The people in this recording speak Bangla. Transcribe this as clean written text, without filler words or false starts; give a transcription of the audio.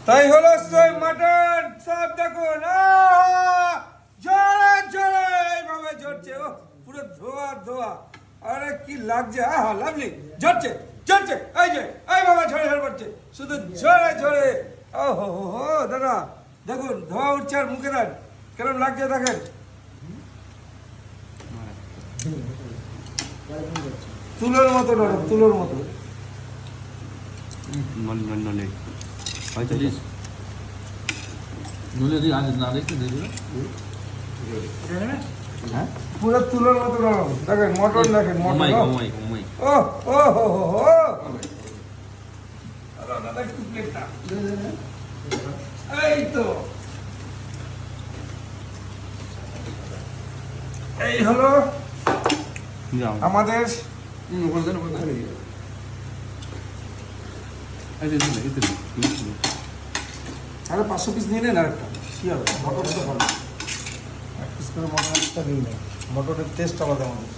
তাই হলো সেই মাটন সব দেখুন জোরে জোরে এইভাবে ঝরছে ও পুরো ধোয়া ধোয়া আরে কি লাগছে আহা লাভলি ঝরছে ঝরছে এই যে এইভাবে ঝরে ঝরে পড়ছে শুধু ঝরে ঝরে ও হো হো দাদা দেখুন ধোয়া উঠছে আর মুখে দেন কেরম লাগছে দেখেন তুলোর মতো নরম তুলোর মতো পুরো তুলোর মতো নরম দেখেন মটন দেখেন মটন ও ও হো হো হো দাদা একটু প্লেটটা এই তো এই হলো আমাদের আরে 500 পিস নিয়ে নেন আরেকটা কি হবে মটন তো ভালো এক পিস করে মটন একটা নিয়ে নেন মটনের টেস্ট আলাদা আমাদের